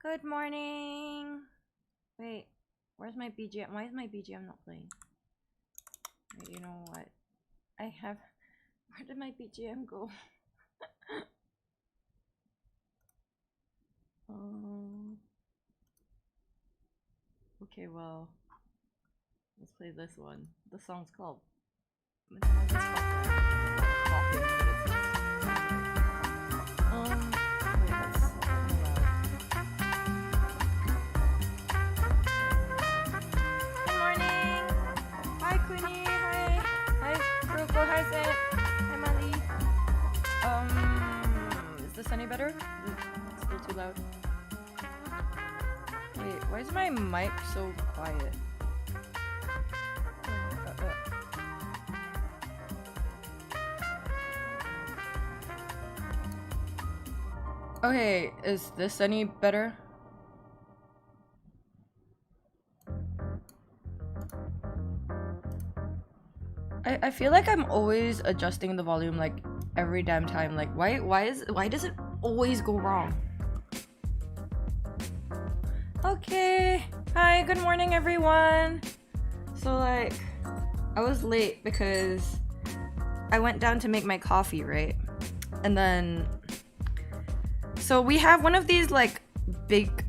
Good morning. Wait, where's my BGM? Why is my BGM not playing? Wait, you know what? I have. Where did my BGM go? Okay, well, let's play this one. The song's called. Wait, Good morning. Hi, Queenie. Hi. Hi, Fruko. Hi, Sid. Hi, Mali. Is this any better? Is it still too loud? Wait, why is my mic so quiet? Okay, is this any better? I feel like I'm always adjusting the volume like every damn time. Like why does it always go wrong? Okay. Hi, good morning everyone. So like I was late because I went down to make my coffee, right? And then so we have one of these like big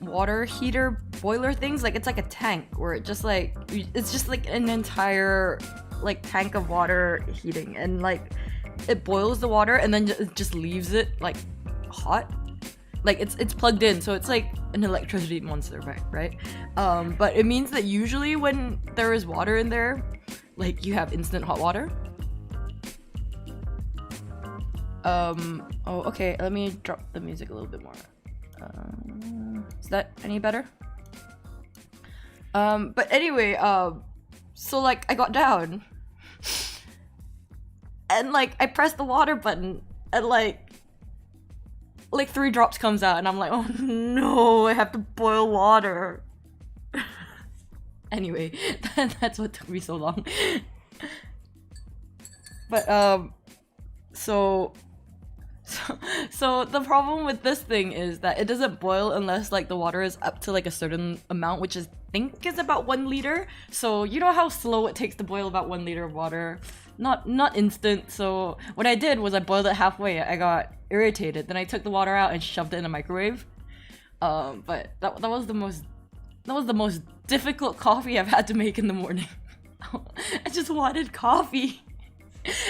water heater boiler things. Like it's like a tank where it's just like an entire like tank of water heating, and like it boils the water and then it just leaves it like hot. Like it's plugged in, so it's like an electricity monster, right? But it means that usually when there is water in there, like you have instant hot water. Oh, okay, let me drop the music a little bit more. Is that any better? But anyway, so like I got down and like I pressed the water button and like 3 drops comes out and I'm like, oh no, I have to boil water. Anyway, that's what took me so long. But so the problem with this thing is that it doesn't boil unless like the water is up to like a certain amount, which I think is about 1 liter. So you know how slow it takes to boil about 1 liter of water? Not instant. So what I did was I boiled it halfway. I got irritated. Then I took the water out and shoved it in a microwave. But that was the most difficult coffee I've had to make in the morning. I just wanted coffee.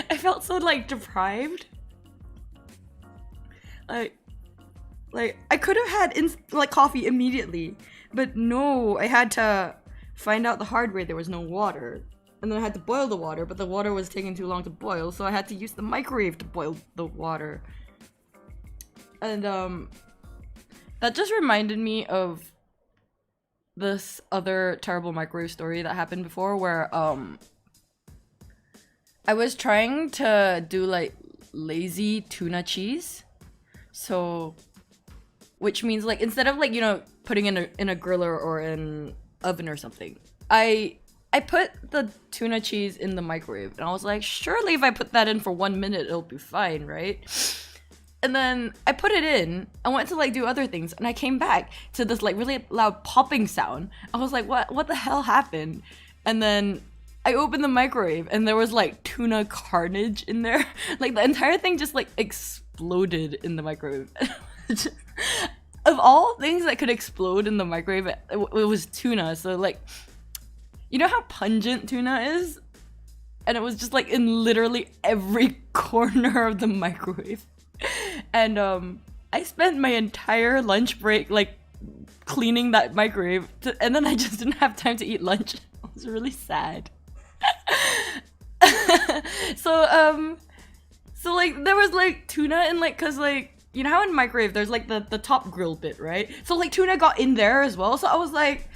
I felt so like deprived. Like I could have had coffee immediately, but no, I had to find out the hard way there was no water, and then I had to boil the water, but the water was taking too long to boil, so I had to use the microwave to boil the water. And that just reminded me of this other terrible microwave story that happened before, where I was trying to do like lazy tuna cheese. So, which means like instead of like, you know, putting in a griller or an oven or something, I put the tuna cheese in the microwave, and I was like, surely if I put that in for 1 minute, it'll be fine, right? And then I put it in, I went to like do other things, and I came back to this like really loud popping sound. I was like, what the hell happened? And then I opened the microwave, and there was like tuna carnage in there. Like the entire thing just like exploded in the microwave. Of all things that could explode in the microwave, it was tuna. So like, you know how pungent tuna is? And it was just like in literally every corner of the microwave. And I spent my entire lunch break like cleaning that microwave, and then I just didn't have time to eat lunch. It was really sad. So like there was like tuna and like, cause like, you know how in microwave there's like the top grill bit, right? So like tuna got in there as well. So I was like,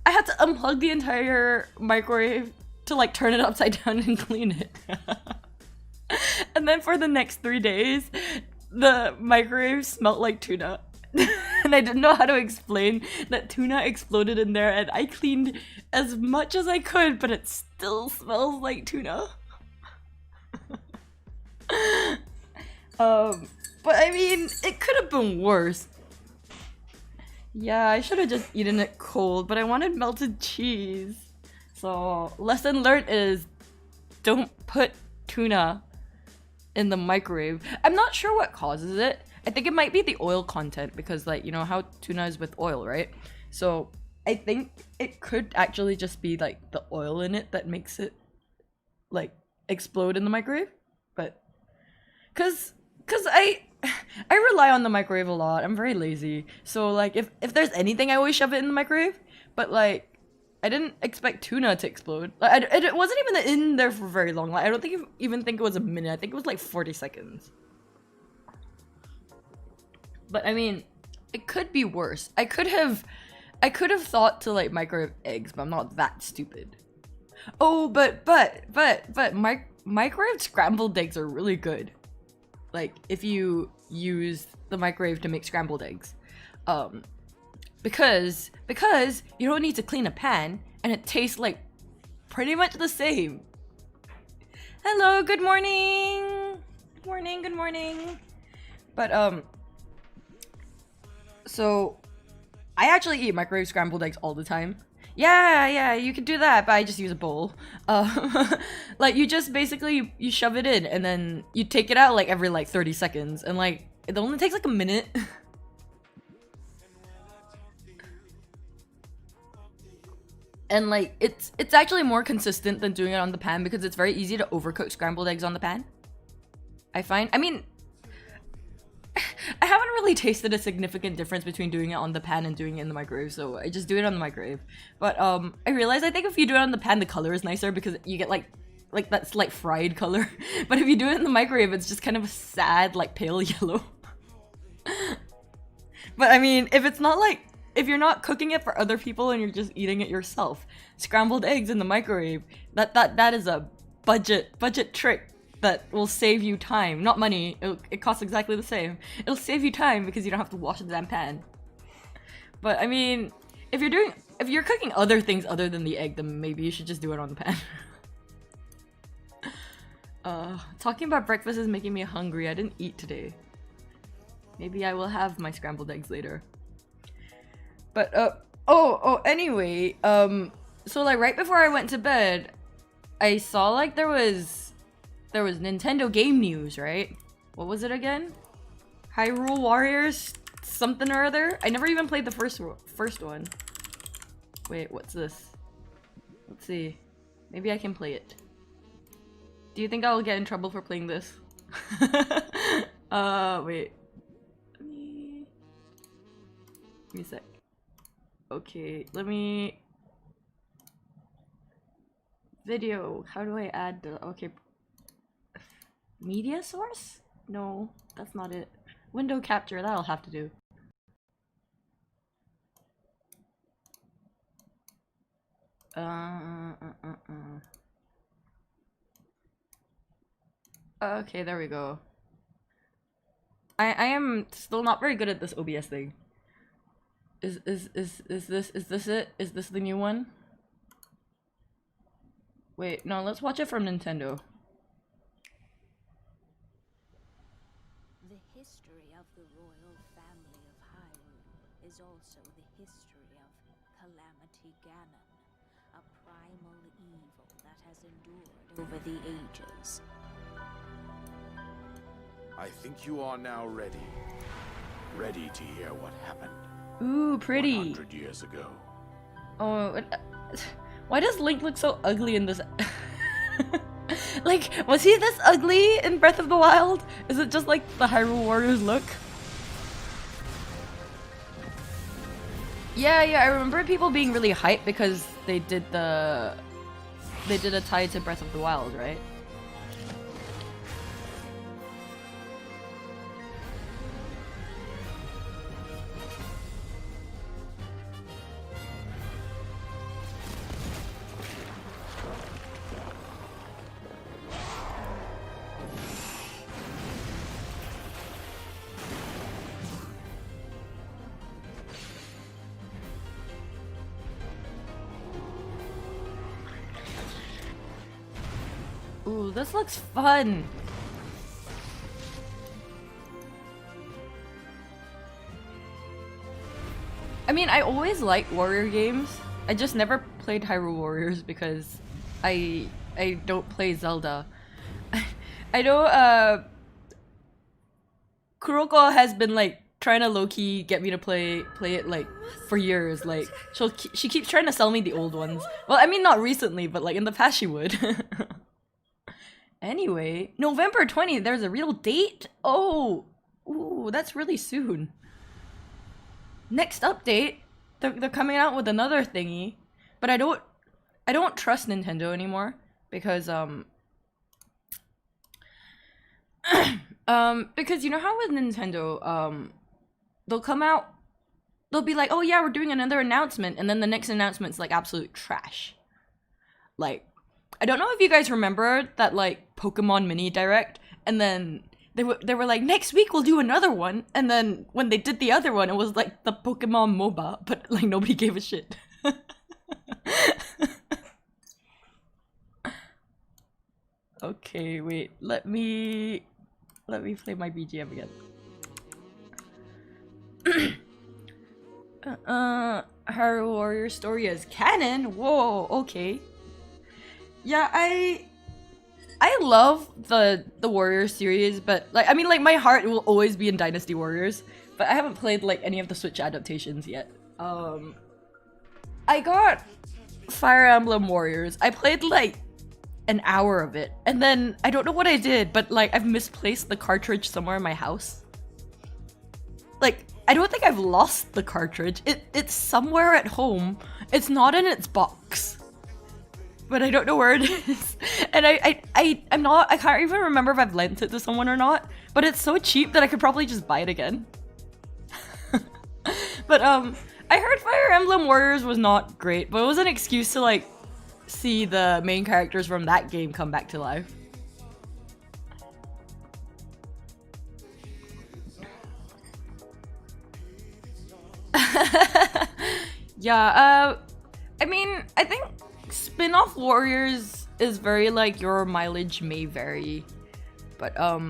I had to unplug the entire microwave to like turn it upside down and clean it. And then for the next 3 days, the microwave smelled like tuna. And I didn't know how to explain that tuna exploded in there, and I cleaned as much as I could, but it still smells like tuna. But I mean, it could have been worse. Yeah, I should have just eaten it cold, but I wanted melted cheese. So, lesson learned is don't put tuna in the microwave. I'm not sure what causes it. I think it might be the oil content because, like, you know how tuna is with oil, right? So, I think it could actually just be like the oil in it that makes it like explode in the microwave. But cuz I rely on the microwave a lot. I'm very lazy. So like if there's anything I always shove it in the microwave, but like I didn't expect tuna to explode. Like it wasn't even in there for very long. Like I don't even think it was a minute. I think it was like 40 seconds. But I mean, it could be worse. I could have thought to like microwave eggs, but I'm not that stupid. Oh, but microwave scrambled eggs are really good. Like if you use the microwave to make scrambled eggs. Because you don't need to clean a pan and it tastes like pretty much the same. Hello, good morning. Good morning. But so I actually eat microwave scrambled eggs all the time. Yeah, you can do that, but I just use a bowl. Like you just basically you shove it in and then you take it out like every like 30 seconds and like it only takes like a minute. And like it's actually more consistent than doing it on the pan because it's very easy to overcook scrambled eggs on the pan. I find. I mean, I haven't really tasted a significant difference between doing it on the pan and doing it in the microwave, so I just do it on the microwave. But I realized I think if you do it on the pan, the color is nicer because you get like that slight fried color. But if you do it in the microwave, it's just kind of a sad, like pale yellow. But I mean, if you're not cooking it for other people and you're just eating it yourself, scrambled eggs in the microwave, that is a budget trick that will save you time, not money. It costs exactly the same. It'll save you time because you don't have to wash the damn pan. But I mean, if you're cooking other things other than the egg, then maybe you should just do it on the pan. Talking about breakfast is making me hungry. I didn't eat today. Maybe I will have my scrambled eggs later. But anyway, so like right before I went to bed, I saw like there was Nintendo game news, right? What was it again? Hyrule Warriors something or other? I never even played the first one. Wait, what's this? Let's see. Maybe I can play it. Do you think I'll get in trouble for playing this? Wait. Let me a sec. Okay, let me... Video. How do I add the... Okay. Media source? No, that's not it. Window capture, that'll have to do. Okay, there we go. I am still not very good at this OBS thing. Is this it? Is this the new one? Wait, no, let's watch it from Nintendo. The history of the royal family of Hyrule is also the history of Calamity Ganon, a primal evil that has endured over the ages. I think you are now ready. Ready to hear what happened. Ooh, pretty. 100 years ago. Oh, why does Link look so ugly in this? Like, was he this ugly in Breath of the Wild? Is it just like the Hyrule Warriors look? Yeah, I remember people being really hyped because they did a tie to Breath of the Wild, right? Ooh, this looks fun. I mean, I always liked warrior games. I just never played Hyrule Warriors because I don't play Zelda. I know Kuroko has been like trying to low-key get me to play it like for years. Like she keeps trying to sell me the old ones. Well, I mean not recently, but like in the past she would. Anyway, November 20th, there's a real date? Oh, ooh, that's really soon. Next update, they're coming out with another thingy, but I don't trust Nintendo anymore because because you know how with Nintendo they'll come out, they'll be like, oh yeah, we're doing another announcement, and then the next announcement's like absolute trash. Like, I don't know if you guys remember that like Pokemon Mini Direct, and then they were like, next week we'll do another one, and then when they did the other one, it was like the Pokemon MOBA, but like nobody gave a shit. Okay, wait, let me play my BGM again. Hyrule Warrior story is canon? Whoa, okay. Yeah, I love the Warrior series, but like I mean like my heart will always be in Dynasty Warriors, but I haven't played like any of the Switch adaptations yet. I got Fire Emblem Warriors. I played like an hour of it, and then I don't know what I did, but like I've misplaced the cartridge somewhere in my house. Like I don't think I've lost the cartridge. It's somewhere at home. It's not in its box. But I don't know where it is. And I can't even remember if I've lent it to someone or not. But it's so cheap that I could probably just buy it again. But I heard Fire Emblem Warriors was not great, but it was an excuse to like see the main characters from that game come back to life. Yeah, I mean, I think spin-off Warriors is very like your mileage may vary, but I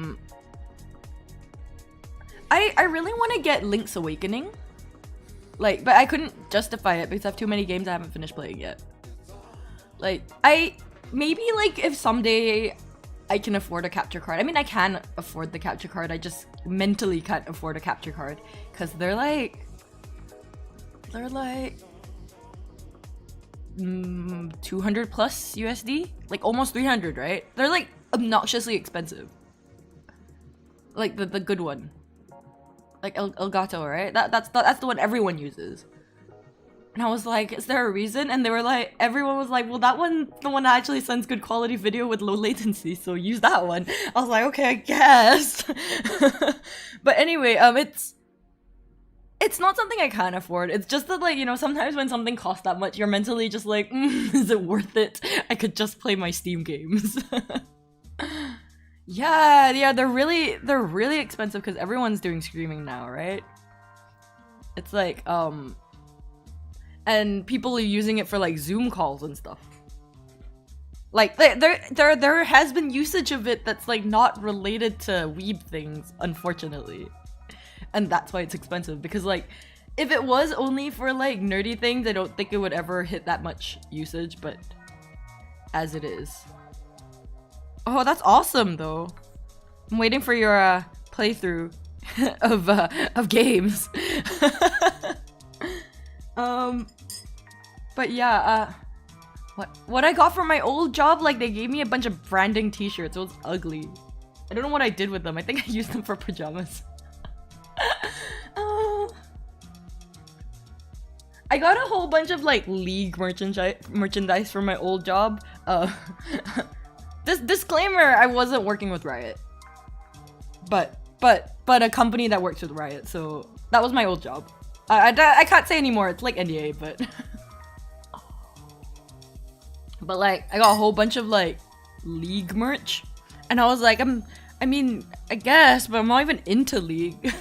really want to get Link's Awakening, like, but I couldn't justify it because I have too many games I haven't finished playing yet. Like maybe like if someday I can afford a capture card. I mean I can afford the capture card, I just mentally can't afford a capture card because they're like 200 plus USD, like almost 300, right? They're like obnoxiously expensive. Like the good one, like Elgato, right? That's the one everyone uses. And I was like, is there a reason? And they were like, everyone was like, well, that one, the one that actually sends good quality video with low latency, so use that one. I was like, okay, I guess. But anyway, it's not something I can afford. It's just that, like, you know, sometimes when something costs that much, you're mentally just like, is it worth it? I could just play my Steam games. Yeah, they're really expensive because everyone's doing streaming now, right? It's like, and people are using it for like Zoom calls and stuff. Like, there has been usage of it that's like not related to weeb things, unfortunately. And that's why it's expensive, because like if it was only for like nerdy things, I don't think it would ever hit that much usage, but as it is. Oh, that's awesome though. I'm waiting for your playthrough of games. But yeah, what I got from my old job, like they gave me a bunch of branding t-shirts. It was ugly. I don't know what I did with them. I think I used them for pajamas. I got a whole bunch of like League merchandise from my old job. This disclaimer, I wasn't working with Riot, but a company that works with Riot, so that was my old job. I can't say anymore, it's like NDA, but like I got a whole bunch of like League merch, and I was like, I mean, I guess, but I'm not even into League.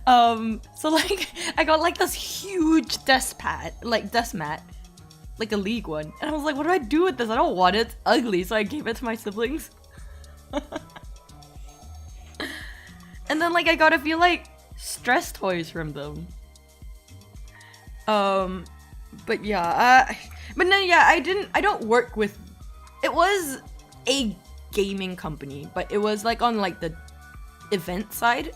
So like I got like this huge desk mat, like a League one, and I was like, what do I do with this? I don't want it, it's ugly, so I gave it to my siblings. And then like I got a few like stress toys from them. But yeah, but then yeah, I don't work with. It was a gaming company, but it was like on like the event side.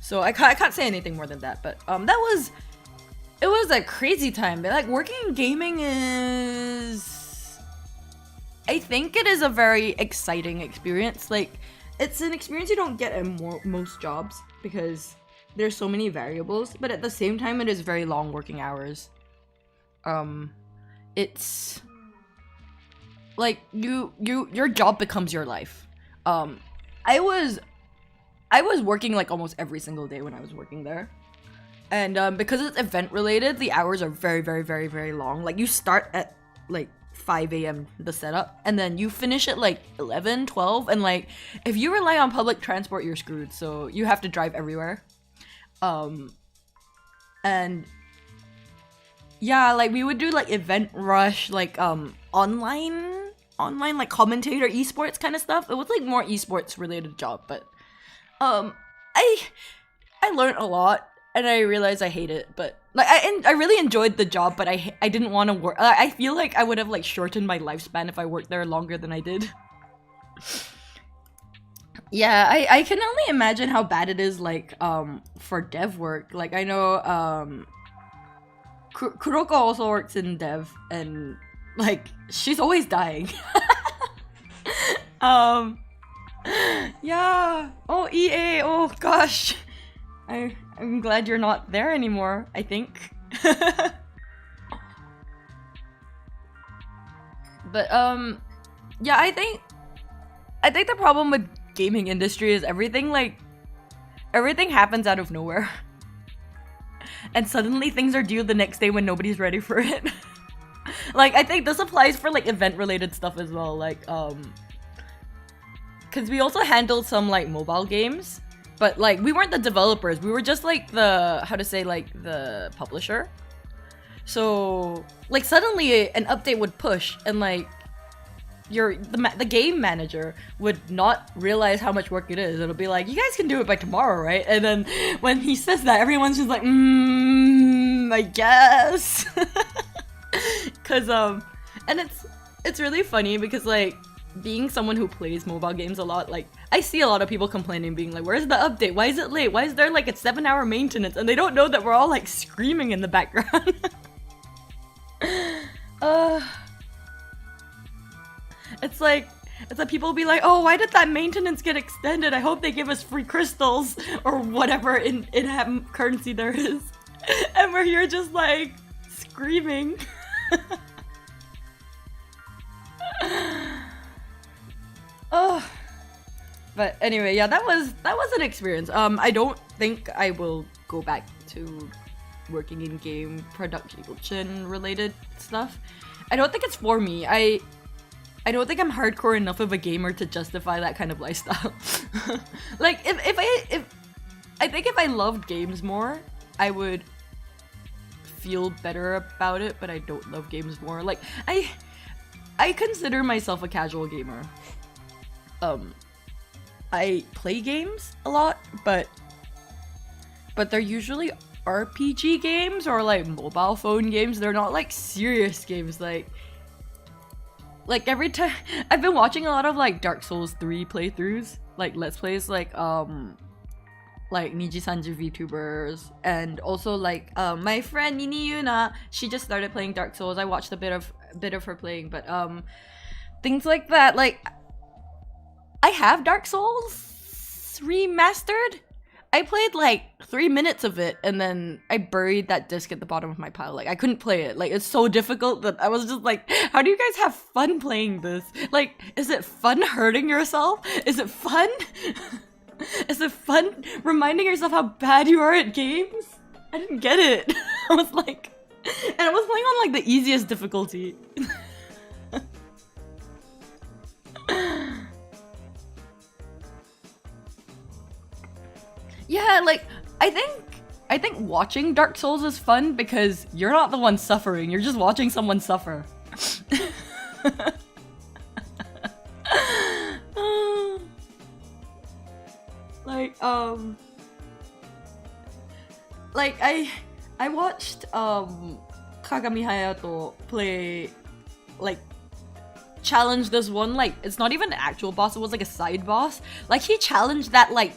So I can't say anything more than that. But it was a crazy time. But like working in gaming is, I think it is a very exciting experience. Like it's an experience you don't get in most jobs because there's so many variables. But at the same time, it is very long working hours. It's like your job becomes your life. I was working like almost every single day when I was working there. And because it's event related, the hours are very, very, very, very long. Like you start at like 5 a.m. the setup, and then you finish at like 11, 12, and like if you rely on public transport, you're screwed. So you have to drive everywhere. And yeah, like we would do like event rush, like online like commentator esports kind of stuff. It was like more esports related job, but I learned a lot and I realized I hate it. But like I really enjoyed the job, but I didn't want to work. I feel like I would have like shortened my lifespan if I worked there longer than I did. Yeah, I can only imagine how bad it is like for dev work. Like I know Kuroko also works in dev, and like she's always dying. Yeah. Oh, EA. Oh gosh. I'm glad you're not there anymore, I think. But yeah, I think the problem with gaming industry is everything happens out of nowhere. And suddenly things are due the next day when nobody's ready for it. Like I think this applies for like event related stuff as well, like cuz we also handled some like mobile games, but like we weren't the developers, we were just like the publisher. So like suddenly an update would push and like the game manager would not realize how much work it is. It'll be like, you guys can do it by tomorrow, right? And then when he says that, everyone's just like, I guess. Cause and it's really funny because like being someone who plays mobile games a lot, like I see a lot of people complaining, being like, where's the update? Why is it late? Why is there like a 7-hour maintenance? And they don't know that we're all like screaming in the background. It's like people be like, oh, why did that maintenance get extended? I hope they give us free crystals or whatever in currency there is. And we're here just like screaming. Oh, but anyway, yeah, that was an experience. I don't think I will go back to working in game production related stuff. I don't think it's for me. I don't think I'm hardcore enough of a gamer to justify that kind of lifestyle. Like I think if I loved games more, I would feel better about it, but I don't love games more. Like I consider myself a casual gamer. I play games a lot, but they're usually RPG games or like mobile phone games. They're not like serious games. Like every time I've been watching a lot of like Dark Souls 3 playthroughs, like let's plays, like Niji Sanji VTubers, and also like my friend Nini Yuna, she just started playing Dark Souls. I watched a bit of her playing, but things like that. Like I have Dark Souls remastered. I played like 3 minutes of it and then I buried that disc at the bottom of my pile. Like I couldn't play it. Like it's so difficult that I was just like, how do you guys have fun playing this? Like, is it fun hurting yourself? Is it fun? Is it fun reminding yourself how bad you are at games? I didn't get it. I was like, and I was playing on like the easiest difficulty. Yeah, like I think watching Dark Souls is fun because you're not the one suffering, you're just watching someone suffer. Like I watched Kagami Hayato play, like, challenge this one, like, it's not even an actual boss, it was like a side boss. Like, he challenged that like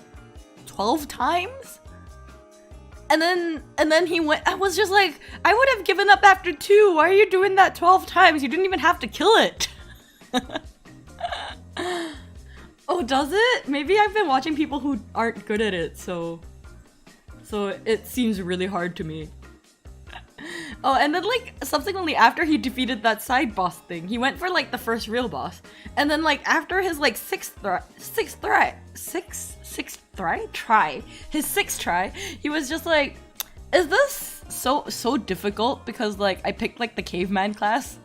12 times, and then he went. I was just like, I would have given up after 2. Why are you doing that 12 times? You didn't even have to kill it. Oh, does it? Maybe I've been watching people who aren't good at it, so it seems really hard to me. Oh, and then like subsequently after he defeated that side boss thing, he went for like the first real boss, and then like after his like sixth try, he was just like, is this so difficult? Because like I picked like the caveman class,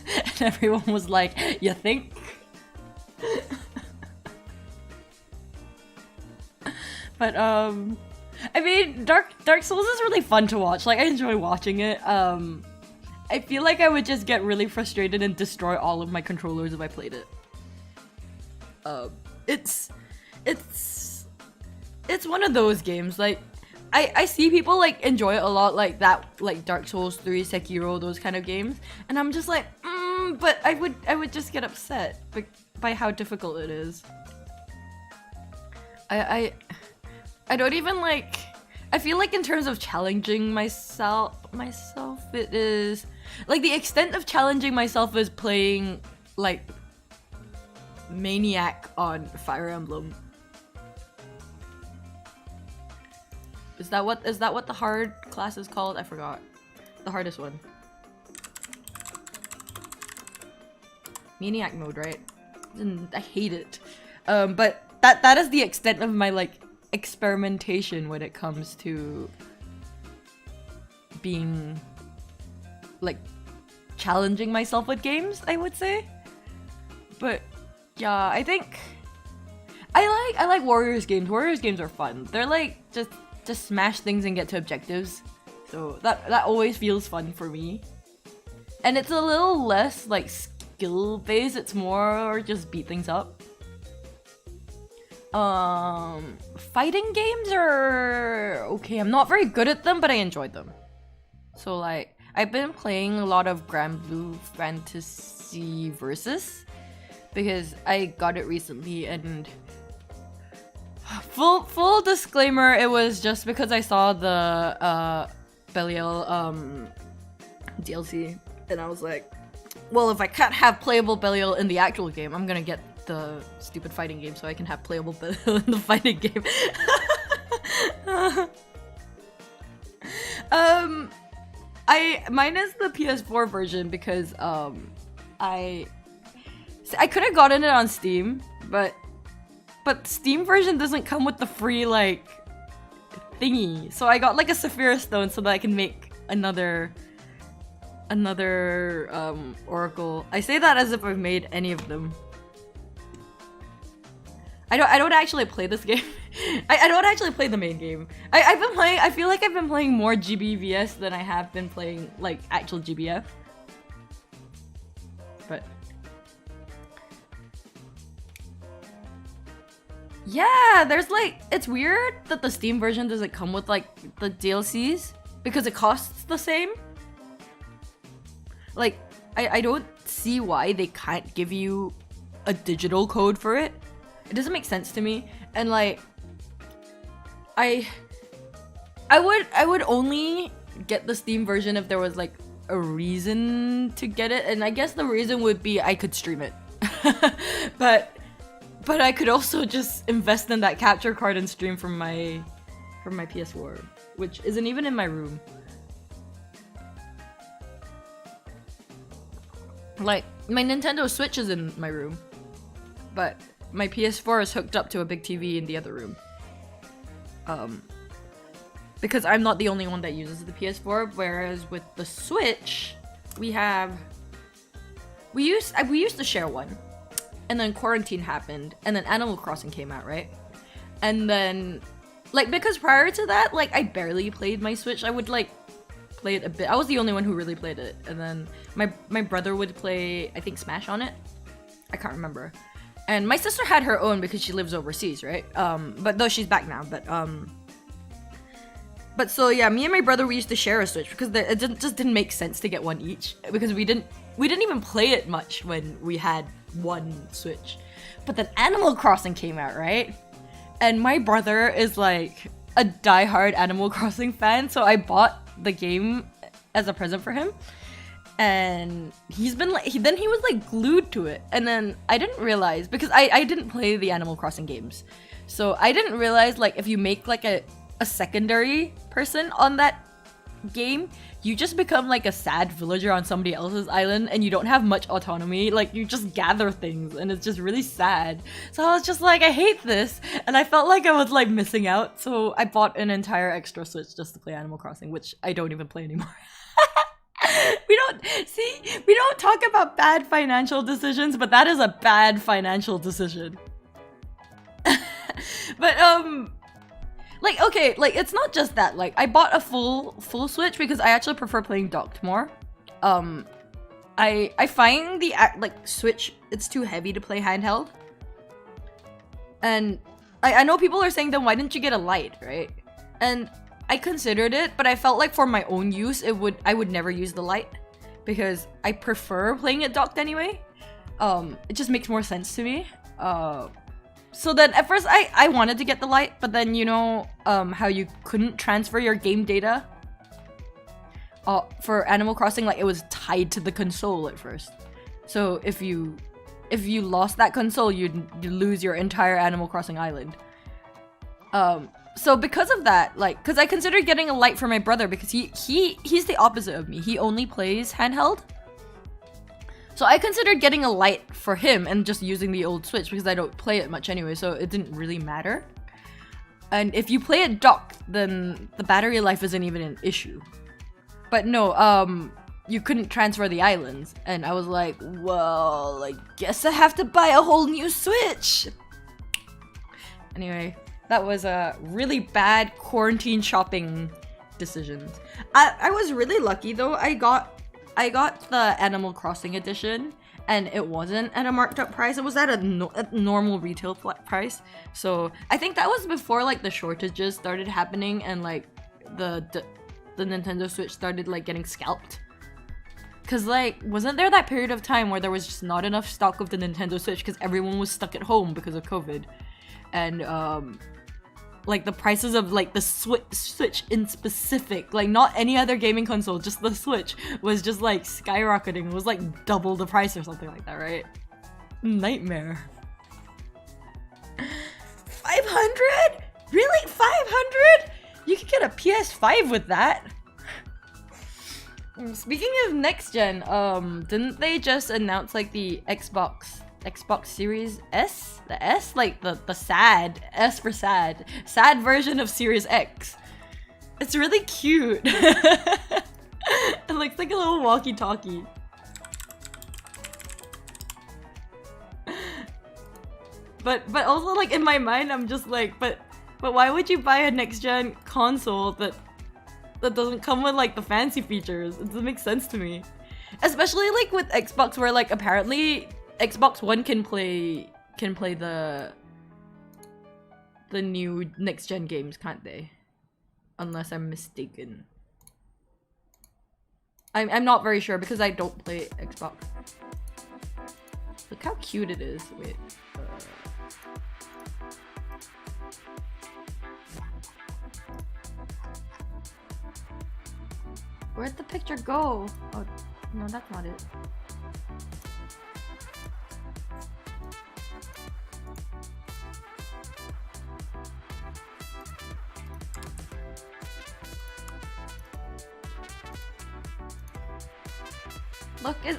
and everyone was like, you think? But I mean, Dark Souls is really fun to watch. Like, I enjoy watching it. I feel like I would just get really frustrated and destroy all of my controllers if I played it. It's one of those games. Like, I see people like enjoy it a lot, like that, like Dark Souls 3, Sekiro, those kind of games, and I'm just like, but I would just get upset by how difficult it is. I don't even like. I feel like in terms of challenging myself, it is like the extent of challenging myself is playing like Maniac on Fire Emblem. Is that what the hard class is called? I forgot. The hardest one. Maniac mode, right? I hate it. But that is the extent of my like experimentation when it comes to being like challenging myself with games, I would say. But yeah, I think I like Warriors games. Warriors games are fun. They're like just smash things and get to objectives. So that always feels fun for me. And it's a little less like skill based, it's more just beat things up. Fighting games are okay. I'm not very good at them, but I enjoyed them. So like, I've been playing a lot of Grand Blue Fantasy Versus because I got it recently, and full disclaimer, it was just because I saw the Belial DLC, and I was like, well, if I can't have playable Belial in the actual game, I'm gonna get the stupid fighting game so I can have playable Belial in the fighting game. Mine is the PS4 version because I could have gotten it on Steam, but Steam version doesn't come with the free like thingy. So I got like a Saphira Stone so that I can make another Oracle. I say that as if I've made any of them. I don't actually play this game. I don't actually play the main game. I've been playing. I feel like I've been playing more GBVS than I have been playing like actual GBF. But yeah, there's like, it's weird that the Steam version doesn't come with like the DLCs because it costs the same. Like, I don't see why they can't give you a digital code for it. It doesn't make sense to me. And like, I would only get the Steam version if there was like a reason to get it, and I guess the reason would be I could stream it. but I could also just invest in that capture card and stream from my PS4, which isn't even in my room. Like, my Nintendo Switch is in my room, but my PS4 is hooked up to a big TV in the other room. Because I'm not the only one that uses the PS4, whereas with the Switch, we used to share one, and then quarantine happened, and then Animal Crossing came out, right? And then, like, because prior to that, like, I barely played my Switch. I would like play it a bit. I was the only one who really played it, and then my brother would play, I think, Smash on it. I can't remember. And my sister had her own because she lives overseas, right? But though she's back now, but But so yeah, me and my brother, we used to share a Switch because just didn't make sense to get one each because we didn't even play it much when we had one Switch. But then Animal Crossing came out, right? And my brother is like a diehard Animal Crossing fan, so I bought the game as a present for him. And he's been like, he was like glued to it. And then I didn't realize, because I didn't play the Animal Crossing games, so I didn't realize like if you make like a secondary person on that game, you just become like a sad villager on somebody else's island and you don't have much autonomy. Like you just gather things and it's just really sad. So I was just like, I hate this, and I felt like I was like missing out, so I bought an entire extra Switch just to play Animal Crossing, which I don't even play anymore. We don't talk about bad financial decisions, but that is a bad financial decision. But like, okay, like it's not just that. Like I bought a full Switch because I actually prefer playing docked more. I find the like Switch, it's too heavy to play handheld. And I know people are saying, then why didn't you get a Lite, right? And I considered it, but I felt like for my own use, I would never use the Lite because I prefer playing it docked anyway. It just makes more sense to me. So then at first I wanted to get the Lite, but then you know how you couldn't transfer your game data for Animal Crossing, like it was tied to the console at first. So if you lost that console, you'd lose your entire Animal Crossing island. So because of that, like, because I considered getting a Lite for my brother because he's the opposite of me. He only plays handheld. So I considered getting a Lite for him and just using the old Switch because I don't play it much anyway, so it didn't really matter. And if you play it docked, then the battery life isn't even an issue. But no, you couldn't transfer the islands, and I was like, well, I guess I have to buy a whole new Switch. Anyway, that was a really bad quarantine shopping decisions. I was really lucky though. I got the Animal Crossing edition, and it wasn't at a marked up price. It was at a normal retail price. So I think that was before like the shortages started happening and like the Nintendo Switch started like getting scalped. Cause like, wasn't there that period of time where there was just not enough stock of the Nintendo Switch because everyone was stuck at home because of COVID, and like the prices of like the Switch in specific, like not any other gaming console, just the Switch was just like skyrocketing. It was like double the price or something like that, right? Nightmare. 500? Really? 500? You could get a PS5 with that. Speaking of next gen, didn't they just announce like the Xbox Series S? The S? Like the sad, S for sad version of Series X. It's really cute. It looks like a little walkie-talkie. But also like in my mind I'm just like, but why would you buy a next gen console that doesn't come with like the fancy features? It doesn't make sense to me. Especially like with Xbox, where like apparently Xbox One can play the new next gen games, can't they? Unless I'm mistaken. I'm not very sure because I don't play Xbox. Look how cute it is. Wait. Where'd the picture go? Oh, no, that's not it.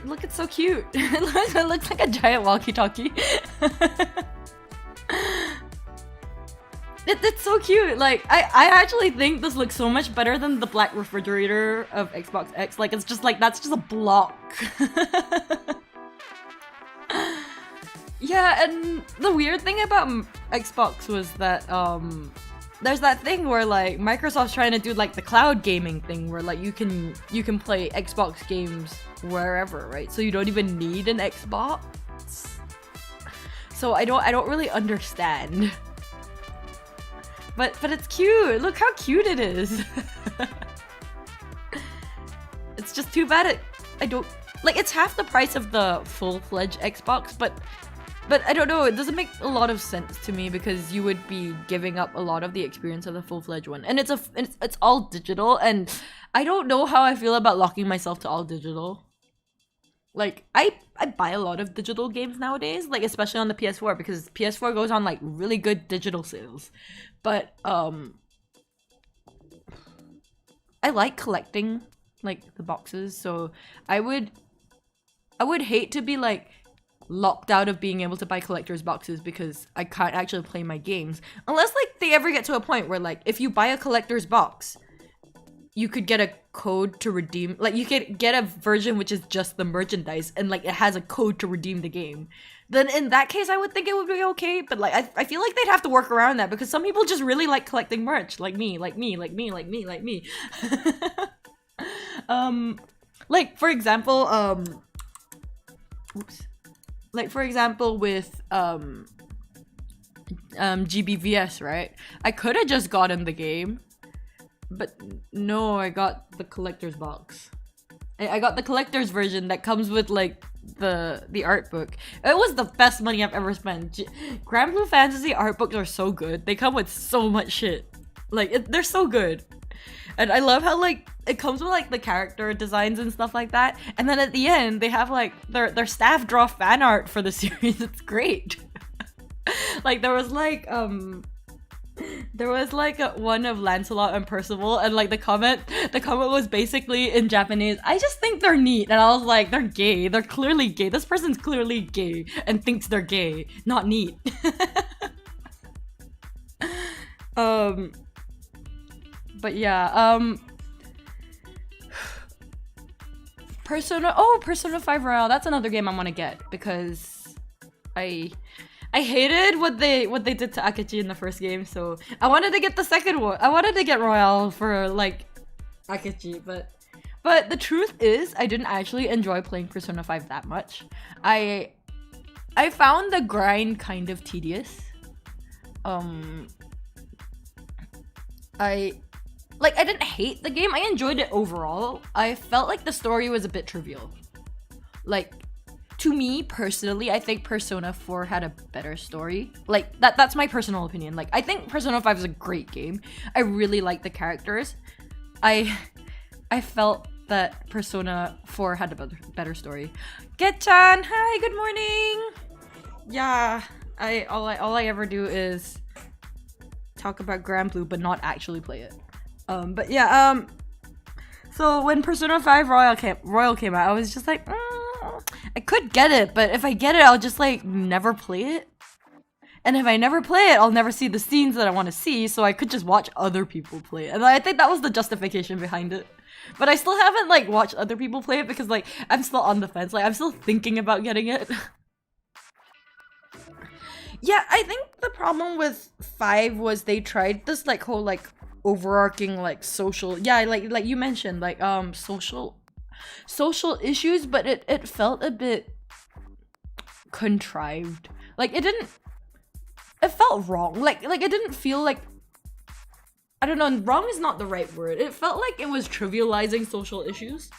Look, it's so cute. It looks like a giant walkie-talkie. It's so cute. Like, I actually think this looks so much better than the black refrigerator of Xbox X. Like, it's just like, that's just a block. Yeah, and the weird thing about Xbox was that, there's that thing where like Microsoft's trying to do like the cloud gaming thing where like you can play Xbox games wherever, right? So you don't even need an Xbox. So I don't really understand. But it's cute. Look how cute it is. It's just too bad I don't like. It's half the price of the full-fledged Xbox, but I don't know. It doesn't make a lot of sense to me because you would be giving up a lot of the experience of the full-fledged one, and it's all digital, and I don't know how I feel about locking myself to all digital. Like I buy a lot of digital games nowadays, like especially on the PS4 because PS4 goes on like really good digital sales, but I like collecting like the boxes, so I would hate to be like locked out of being able to buy collector's boxes because I can't actually play my games unless like they ever get to a point where like if you buy a collector's box you could get a code to redeem, like you could get a version which is just the merchandise and like it has a code to redeem the game. Then in that case I would think it would be okay, but like I feel like they'd have to work around that because some people just really like collecting merch, like me. Like for example, like for example with GBVS, right? I could have just gotten the game, but no, I got the collector's box. I got the collector's version that comes with like the art book. It was the best money I've ever spent. Grand Blue Fantasy art books are so good. They come with so much shit. Like they're so good. And I love how like it comes with like the character designs and stuff like that. And then at the end they have like their staff draw fan art for the series. It's great. Like there was like one of Lancelot and Percival, and like the comment was basically in Japanese, I just think they're neat, and I was like, they're gay, they're clearly gay, this person's clearly gay and thinks they're gay, not neat. But yeah, Persona 5 Royal, that's another game I want to get because I hated what they did to Akechi in the first game, so I wanted to get the second one. I wanted to get Royale for like Akechi, but the truth is I didn't actually enjoy playing Persona 5 that much. I found the grind kind of tedious. I didn't hate the game. I enjoyed it overall. I felt like the story was a bit trivial. Like to me personally, I think Persona 4 had a better story. Like that's my personal opinion. Like I think Persona 5 is a great game. I really like the characters. I felt that Persona 4 had a better story. Get-chan, hi, good morning. Yeah, all I ever do is talk about Grand Blue but not actually play it. But yeah, so when Persona 5 Royal came out, I was just like, I could get it, but if I get it, I'll just like never play it. And if I never play it, I'll never see the scenes that I want to see, so I could just watch other people play it. And I think that was the justification behind it. But I still haven't like watched other people play it because like I'm still on the fence. Like I'm still thinking about getting it. Yeah, I think the problem with 5 was they tried this like whole like overarching like social, yeah, like you mentioned, like social issues, but it felt a bit contrived. Like it felt wrong. Like it didn't feel like, I don't know, wrong is not the right word. It felt like it was trivializing social issues.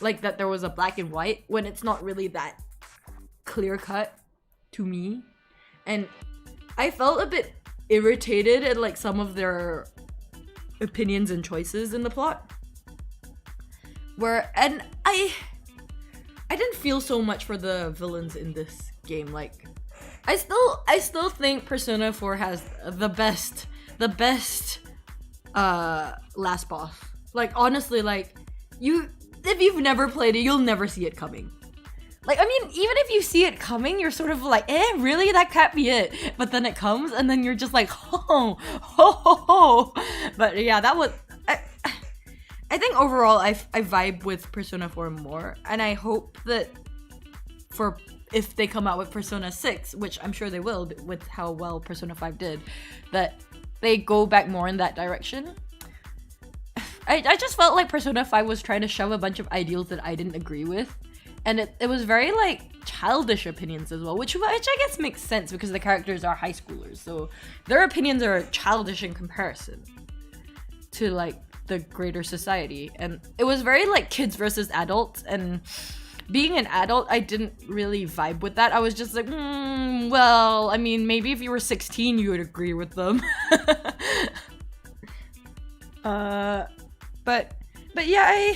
Like that there was a black and white when it's not really that clear cut to me. And I felt a bit irritated at like some of their opinions and choices in the plot. And I didn't feel so much for the villains in this game. Like I still think Persona 4 has the best last boss. Like honestly, like if you've never played it, you'll never see it coming. Like I mean, even if you see it coming, you're sort of like, really, that can't be it. But then it comes and then you're just like, ho ho ho ho. But yeah, that was I think overall I vibe with Persona 4 more, and I hope that if they come out with Persona 6, which I'm sure they will with how well Persona 5 did, that they go back more in that direction. I just felt like Persona 5 was trying to shove a bunch of ideals that I didn't agree with and it was very like childish opinions as well, which I guess makes sense because the characters are high schoolers, so their opinions are childish in comparison to like the greater society. And it was very like kids versus adults, and being an adult, I didn't really vibe with that. I was just like, well, I mean, maybe if you were 16, you would agree with them. But yeah,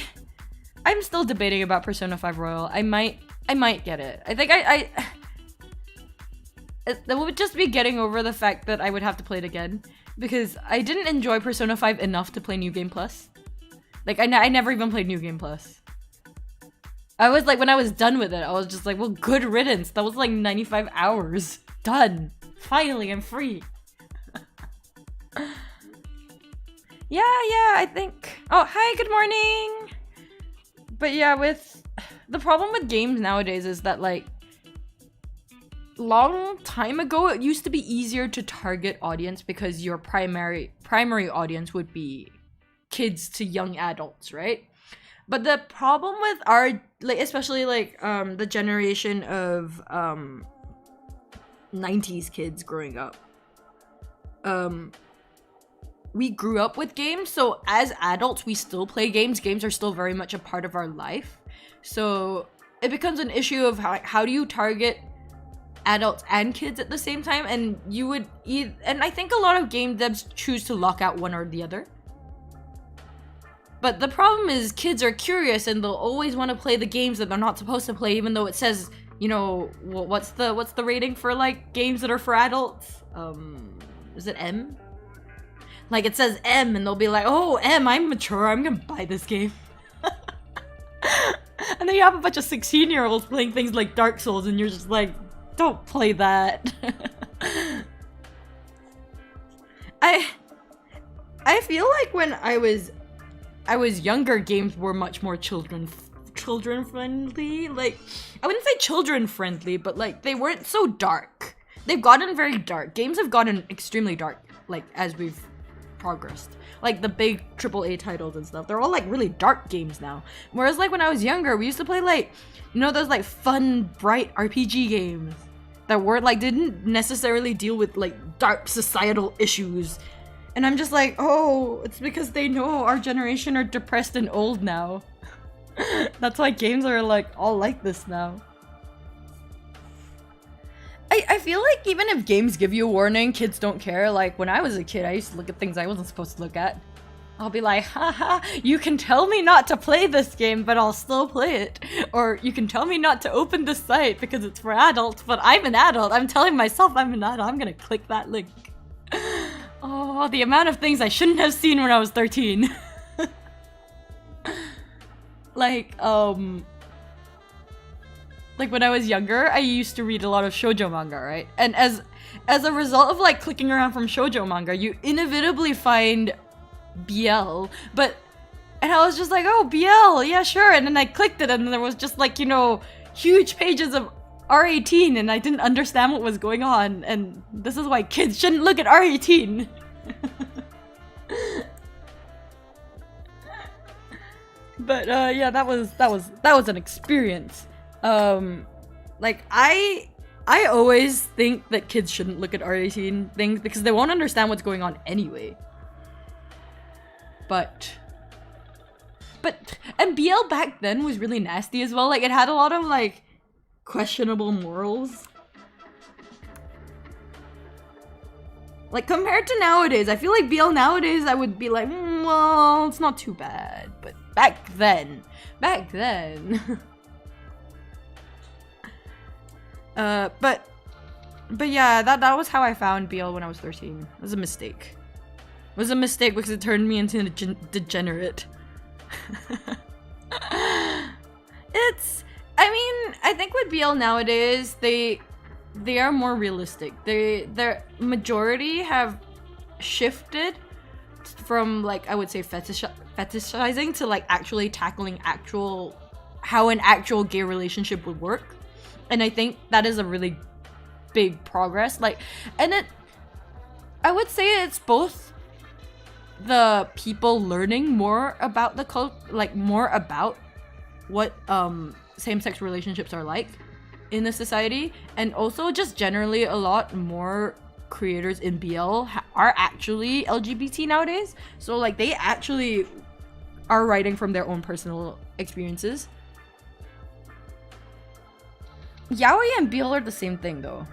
I'm still debating about Persona 5 Royal. I might get it. I think it would just be getting over the fact that I would have to play it again, because I didn't enjoy Persona 5 enough to play New Game Plus. Like, I never even played New Game Plus. I was like, when I was done with it, I was just like, well, good riddance. That was like 95 hours. Done. Finally, I'm free. Yeah, I think... Oh, hi, good morning! But yeah, the problem with games nowadays is that, like, long time ago, it used to be easier to target audience because your primary audience would be kids to young adults, right? But the problem with our, like, especially like the generation of 90s kids growing up, we grew up with games, so as adults we still play games. Games are still very much a part of our life, so it becomes an issue of how do you target adults and kids at the same time. And you would and I think a lot of game devs choose to lock out one or the other. But the problem is kids are curious and they'll always want to play the games that they're not supposed to play, even though it says, you know, what's the rating for like games that are for adults? Is it M? Like, it says M, and they'll be like, oh, M, I'm mature, I'm gonna buy this game. And then you have a bunch of 16-year-olds playing things like Dark Souls, and you're just like, don't play that. I feel like when I was younger, games were much more children friendly. Like, I wouldn't say children friendly, but like they weren't so dark. They've gotten very dark. Games have gotten extremely dark, like, as we've progressed. Like the big AAA titles and stuff, they're all like really dark games now. Whereas like when I was younger, we used to play like, you know, those like fun, bright RPG games that weren't like, didn't necessarily deal with like dark societal issues. And I'm just like, oh, it's because they know our generation are depressed and old now. That's why games are like all like this now. I feel like even if games give you a warning, kids don't care. Like when I was a kid, I used to look at things I wasn't supposed to look at. I'll be like, haha, you can tell me not to play this game, but I'll still play it. Or you can tell me not to open this site because it's for adults, but I'm an adult. I'm telling myself I'm an adult. I'm gonna click that link. Oh, the amount of things I shouldn't have seen when I was 13. Like when I was younger, I used to read a lot of shoujo manga, right? And as a result of like clicking around from shoujo manga, you inevitably find BL, and I was just like, oh, BL, yeah, sure. And then I clicked it and there was just like, you know, huge pages of R18 and I didn't understand what was going on. And this is why kids shouldn't look at R18. But yeah, that was an experience. Like I always think that kids shouldn't look at R18 things because they won't understand what's going on anyway. And BL back then was really nasty as well. Like it had a lot of like questionable morals. Like compared to nowadays, I feel like BL nowadays I would be like, well, it's not too bad. But back then. But yeah, that was how I found BL when I was 13. It was a mistake. It was a mistake because it turned me into a degenerate. I think with BL nowadays, they are more realistic. Their majority have shifted from like, I would say fetishizing to like actually tackling how an actual gay relationship would work. And I think that is a really big progress. Like, and I would say it's both the people learning more about the more about same-sex relationships are like in the society, and also just generally a lot more creators in BL are actually LGBT nowadays. So like they actually are writing from their own personal experiences. Yaoi and BL are the same thing though.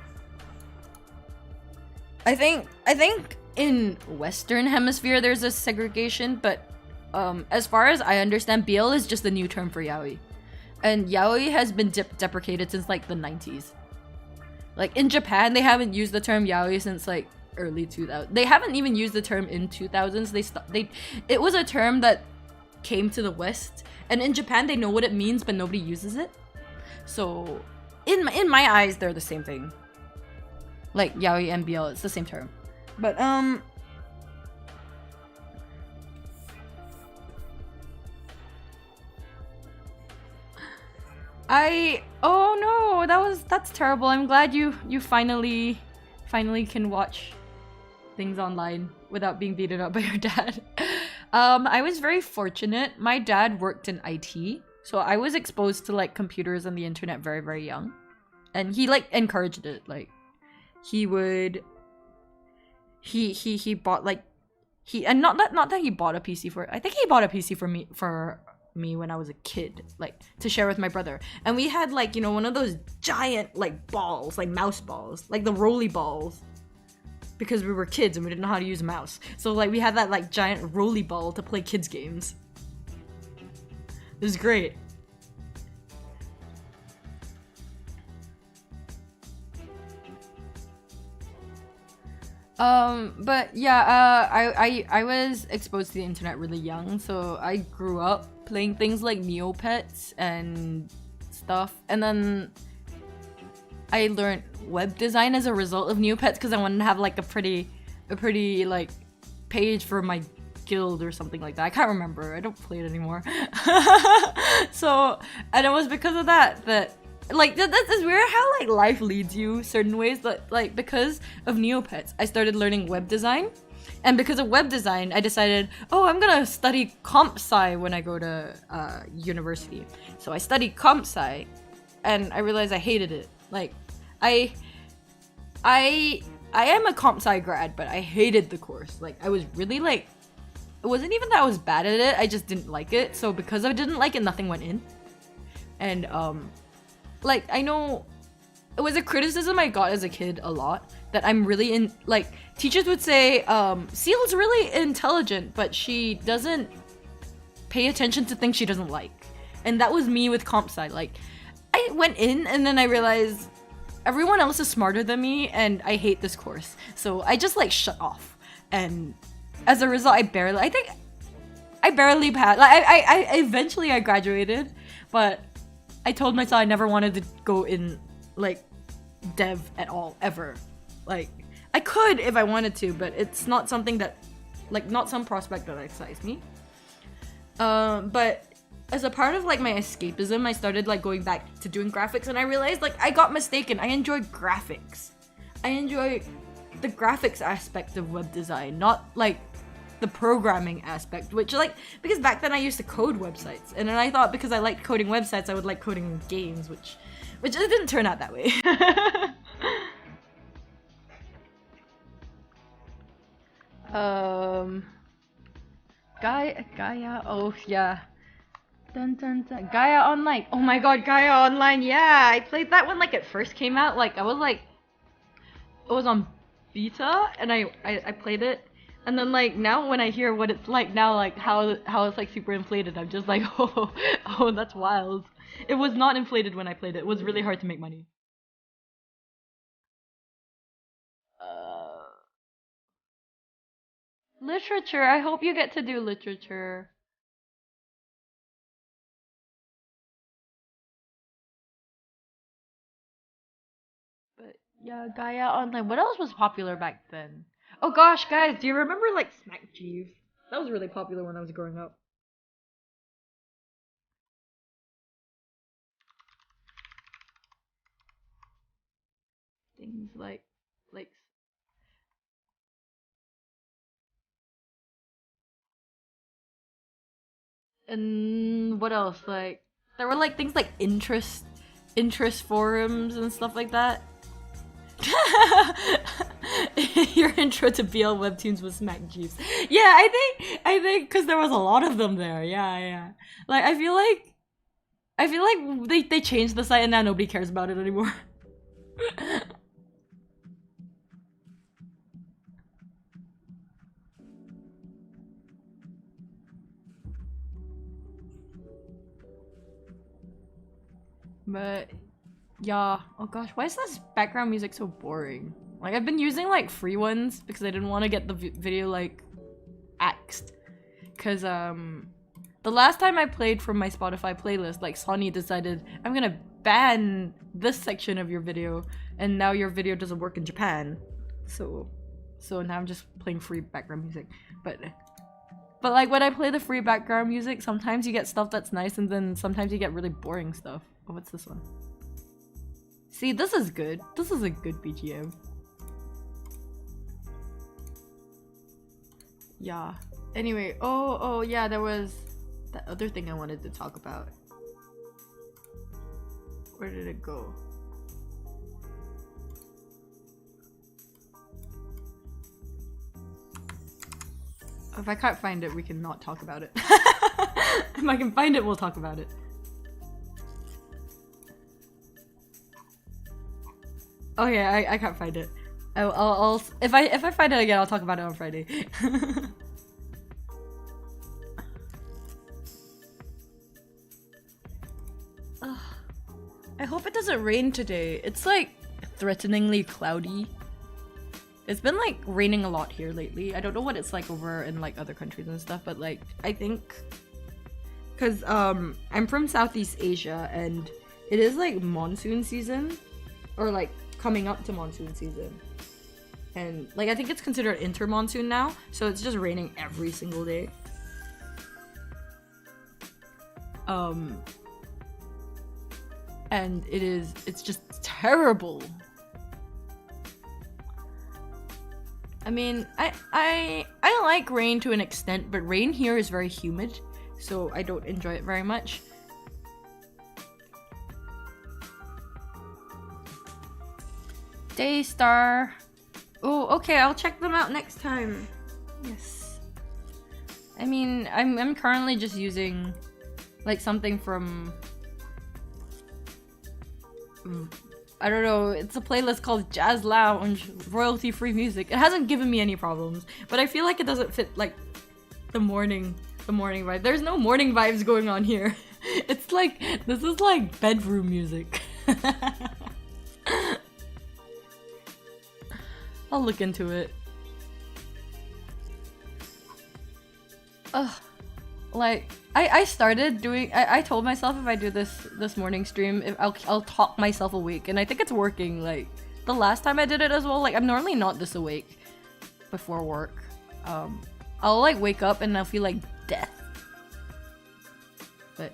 I think in Western Hemisphere there's a segregation, but as far as I understand, BL is just a new term for yaoi. And yaoi has been deprecated since like the 90s. Like in Japan, they haven't used the term yaoi since like early 2000s. They haven't even used the term in 2000s. It was a term that came to the West, and in Japan they know what it means, but nobody uses it. So in my eyes, they're the same thing. Like yaoi and BL, it's the same term. But oh no, that's terrible. I'm glad you finally can watch things online without being beaten up by your dad. I was very fortunate. My dad worked in IT, so I was exposed to like computers and the internet very, very young. And he like encouraged it. Like he would he bought like and not that he bought a PC for, I think he bought a PC for me when I was a kid, like to share with my brother. And we had like, you know, one of those giant like balls, like mouse balls, like the rolly balls, because we were kids and we didn't know how to use a mouse. So like we had that like giant rolly ball to play kids games. It was great. But yeah, I was exposed to the internet really young, so I grew up playing things like Neopets and stuff, and then I learned web design as a result of Neopets because I wanted to have like a pretty like page for my guild or something like that. I can't remember. I don't play it anymore. So, and it was because of that like that's weird how like life leads you certain ways. But like because of Neopets, I started learning web design, and because of web design, I decided, oh, I'm gonna study comp sci when I go to university. So I studied comp sci, and I realized I hated it. Like I am a comp sci grad, but I hated the course. Like I was really like, it wasn't even that I was bad at it, I just didn't like it. So because I didn't like it, nothing went in. And like I know it was a criticism I got as a kid a lot, that I'm really in, like teachers would say Seal's really intelligent, but she doesn't pay attention to things she doesn't like. And that was me with comp sci. Like I went in and then I realized everyone else is smarter than me and I hate this course. So I just like shut off. And as a result, I barely passed. Like I eventually I graduated, but I told myself I never wanted to go in like dev at all, ever. Like I could if I wanted to, but it's not something that, like, not some prospect that excites me. But as a part of like my escapism, I started like going back to doing graphics, and I realized like I got mistaken. I enjoy graphics. I enjoy the graphics aspect of web design, not like the programming aspect, which like, because back then I used to code websites, and then I thought because I liked coding websites I would like coding games, which it didn't turn out that way. Gaia, oh yeah. Dun, dun, dun. Gaia Online. Oh my god, Gaia Online. Yeah, I played that when like it first came out. Like I was like, it was on beta, and I played it. And then like now when I hear what it's like now, like how it's like super inflated, I'm just like, oh, that's wild. It was not inflated when I played it. It was really hard to make money. Literature. I hope you get to do literature. But yeah, Gaia Online. What else was popular back then? Oh gosh, guys, do you remember like Smack Jeeves? That was really popular when I was growing up. Things like and what else? Like There were like things like interest forums and stuff like that. Your intro to BL webtoons was Smack Jeeves. Yeah, I think because there was a lot of them there. Yeah. Like I feel like they changed the site and now nobody cares about it anymore. But yeah, oh gosh, why is this background music so boring? Like I've been using like free ones because I didn't want to get the video like axed. Cause the last time I played from my Spotify playlist, like Sonny decided I'm gonna ban this section of your video, and now your video doesn't work in Japan. So now I'm just playing free background music. But like when I play the free background music, sometimes you get stuff that's nice, and then sometimes you get really boring stuff. Oh, what's this one? See, this is good. This is a good BGM. Yeah. Anyway, oh yeah, there was that other thing I wanted to talk about. Where did it go? If I can't find it, we can not talk about it. If I can find it, we'll talk about it. Oh yeah, I can't find it. I'll if I find it again, I'll talk about it on Friday. I hope it doesn't rain today. It's like threateningly cloudy. It's been like raining a lot here lately. I don't know what it's like over in like other countries and stuff, but like I think because I'm from Southeast Asia and it is like monsoon season, or like coming up to monsoon season, and like I think it's considered inter-monsoon now, so it's just raining every single day. And it's just terrible. I mean, I like rain to an extent, but rain here is very humid, so I don't enjoy it very much. Daystar. Oh, okay, I'll check them out next time. Yes. I mean, I'm currently just using like something from I don't know, it's a playlist called Jazz Lounge, royalty-free music. It hasn't given me any problems, but I feel like it doesn't fit like the morning vibe. There's no morning vibes going on here. It's like, this is like bedroom music. I'll look into it. Ugh. Like, I started doing, I told myself if I do this morning stream, if I'll talk myself awake, and I think it's working. Like, the last time I did it as well, like, I'm normally not this awake before work. I'll like wake up and I'll feel like death. But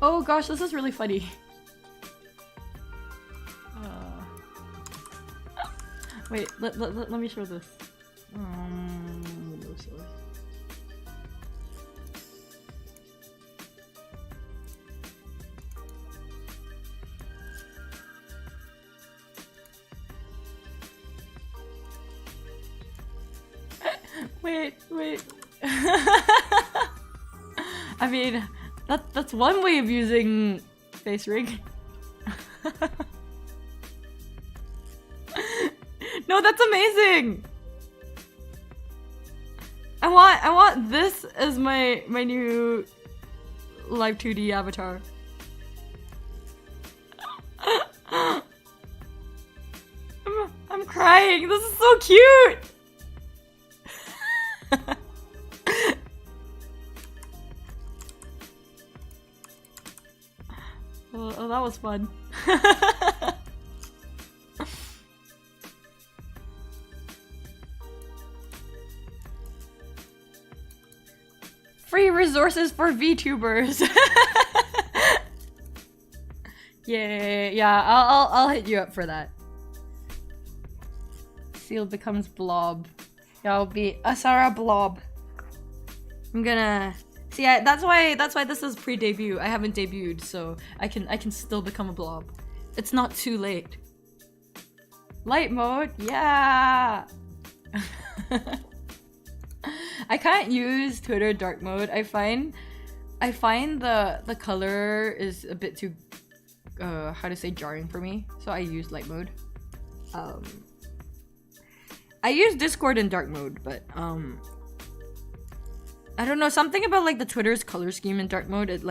oh gosh, this is really funny. Wait, let me show this. Wait. I mean, that's one way of using face rig. No, that's amazing. I want this as my new live 2D avatar. I'm crying. This is so cute. Oh, that was fun. Free resources for VTubers. Yeah. I'll hit you up for that. Seal becomes blob. Yeah, I'll be Asara blob. I'm gonna See, that's why this is pre-debut. I haven't debuted, so I can still become a blob. It's not too late. Light mode, yeah. I can't use Twitter dark mode. I find the color is a bit too how to say jarring for me. So I use light mode. I use Discord in dark mode, but I don't know, something about like the Twitter's color scheme in dark mode, it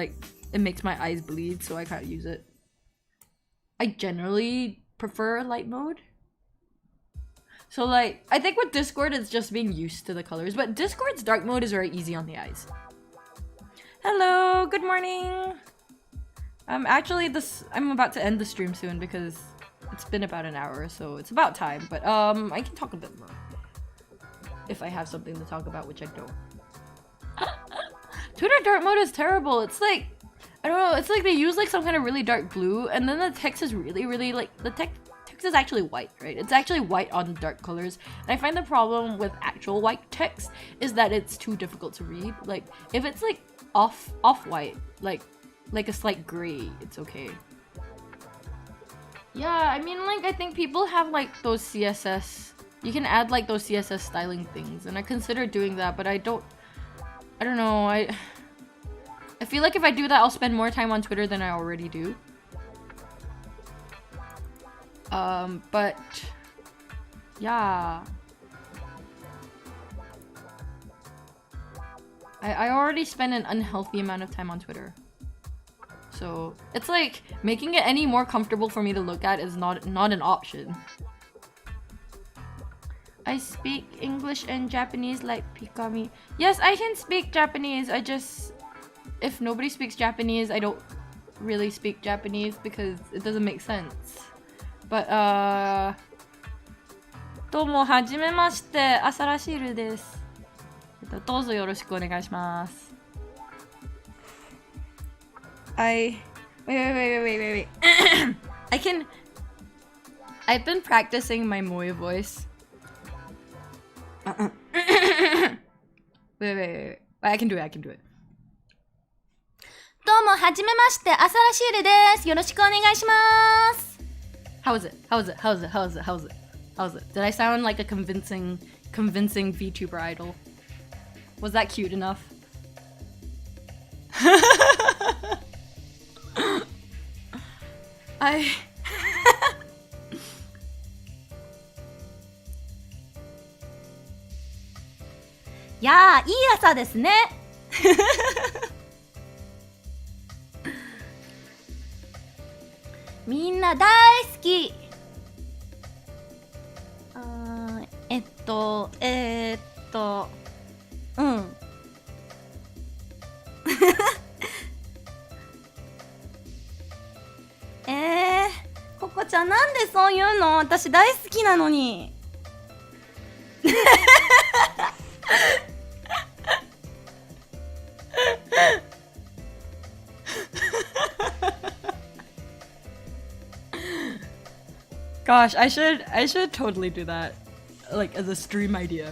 makes my eyes bleed, so I can't use it. I generally prefer light mode. So like, I think with Discord it's just being used to the colors, but Discord's dark mode is very easy on the eyes. Hello, good morning. I'm about to end the stream soon because it's been about an hour, so it's about time, but I can talk a bit more. If I have something to talk about, which I don't. Twitter dark mode is terrible. It's like, I don't know, it's like they use like some kind of really dark blue and then the text is really like, the text is actually white, right? It's actually white on dark colors. And I find the problem with actual white text is that it's too difficult to read. Like, if it's like off-white, like a slight gray, it's okay. Yeah, I mean, like, I think people have like those CSS, you can add like those CSS styling things, and I consider doing that, but I don't know, I feel like if I do that, I'll spend more time on Twitter than I already do. But yeah, I already spend an unhealthy amount of time on Twitter, so it's like making it any more comfortable for me to look at is not an option. I speak English and Japanese like Pikami. Yes, I can speak Japanese. I just, if nobody speaks Japanese, I don't really speak Japanese because it doesn't make sense. But どうもはじめまして、Asara Seal です。どうぞよろしくお願いします。Wait. I've been practicing my Moe voice. Wait. I can do it. どうもはじめまして、朝良シールです。よろしくお願いします。How is it? Did I sound like a convincing VTuber idol? Was that cute enough?いやー、いい朝ですね。みんな大好き。うん。ココちゃんなんでそういうの？私大好きなのに。Gosh, I should totally do that, like as a stream idea.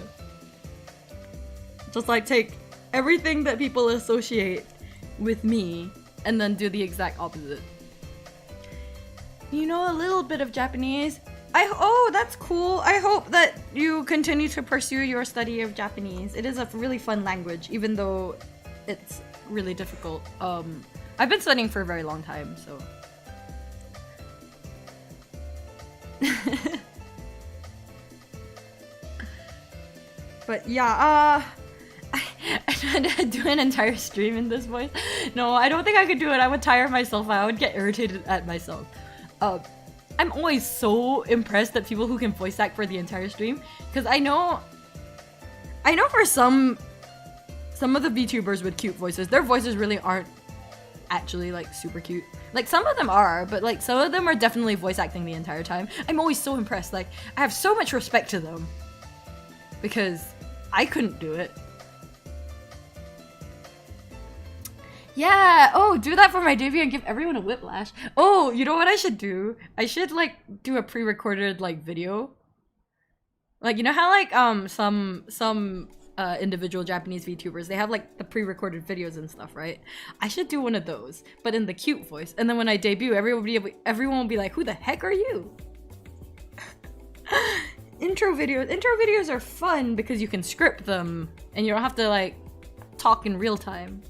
Just like take everything that people associate with me and then do the exact opposite. You know a little bit of Japanese. Oh, that's cool. I hope that you continue to pursue your study of Japanese. It is a really fun language, even though it's really difficult. I've been studying for a very long time, so. But yeah, I tried to do an entire stream in this voice. No, I don't think I could do it. I would tire myself out. I would get irritated at myself. I'm always so impressed at people who can voice act for the entire stream, because I know for some of the VTubers with cute voices, their voices really aren't actually like super cute. Like some of them are, but like some of them are definitely voice acting the entire time. I'm always so impressed. Like I have so much respect to them because I couldn't do it. Yeah, oh, do that for my debut and give everyone a whiplash. Oh, you know what I should do? I should like do a pre-recorded like video. Like, you know how like some individual Japanese VTubers, they have like the pre-recorded videos and stuff, right? I should do one of those, but in the cute voice. And then when I debut, everyone will be like, "Who the heck are you?" Intro videos are fun because you can script them and you don't have to like talk in real time.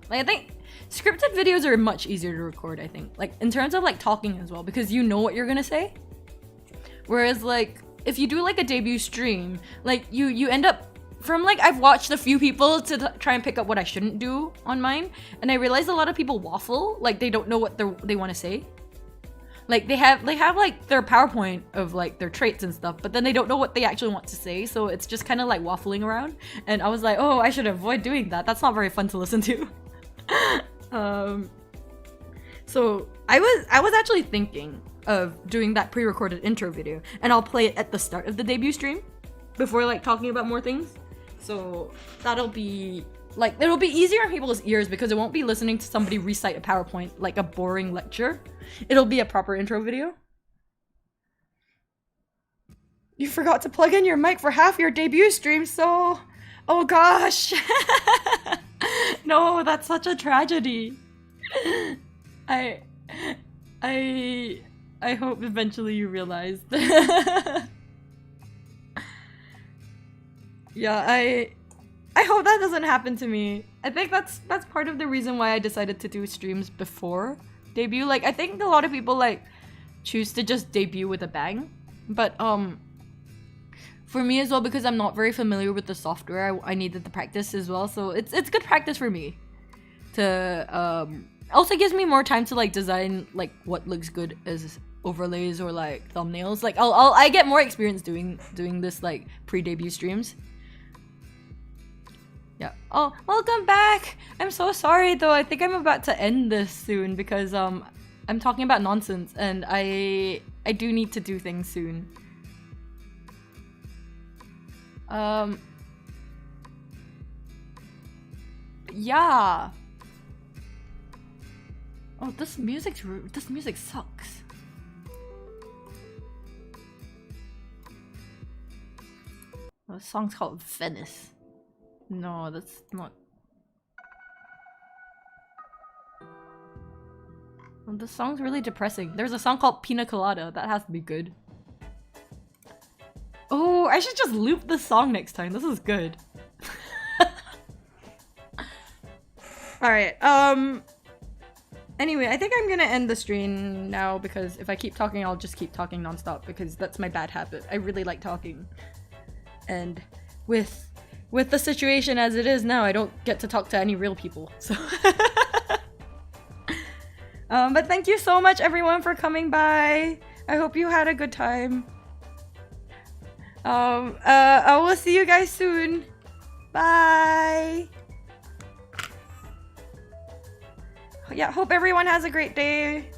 Like, I think scripted videos are much easier to record, I think. Like, in terms of like talking as well, because you know what you're gonna say. Whereas like, if you do like a debut stream, like you end up, from like, I've watched a few people to try and pick up what I shouldn't do on mine, and I realized a lot of people waffle, like they don't know what they want to say. Like they have like their PowerPoint of like their traits and stuff, but then they don't know what they actually want to say, so it's just kind of like waffling around. And I was like, oh, I should avoid doing that. That's not very fun to listen to. So I was actually thinking of doing that pre-recorded intro video, and I'll play it at the start of the debut stream before like talking about more things. So that'll be like, it'll be easier on people's ears because it won't be listening to somebody recite a PowerPoint like a boring lecture. It'll be a proper intro video. You forgot to plug in your mic for half your debut stream, so... Oh gosh! No, that's such a tragedy. I hope eventually you realize. Yeah, I hope that doesn't happen to me. I think that's part of the reason why I decided to do streams before debut. Like, I think a lot of people like choose to just debut with a bang, but for me as well, because I'm not very familiar with the software, I needed the practice as well. So it's good practice for me to also gives me more time to like design like what looks good as overlays or like thumbnails. Like I get more experience doing this like pre-debut streams. Yeah. Oh, welcome back. I'm so sorry though. I think I'm about to end this soon because I'm talking about nonsense and I do need to do things soon. Yeah. Oh, this music sucks. Oh, the song's called Venice. No, that's not. Oh, the song's really depressing. There's a song called Pina Colada. That has to be good. Oh, I should just loop the song next time. This is good. Alright, anyway, I think I'm gonna end the stream now because if I keep talking, I'll just keep talking nonstop because that's my bad habit. I really like talking. And with the situation as it is now, I don't get to talk to any real people, so... but thank you so much everyone for coming by. I hope you had a good time. I will see you guys soon. Bye. Yeah, hope everyone has a great day.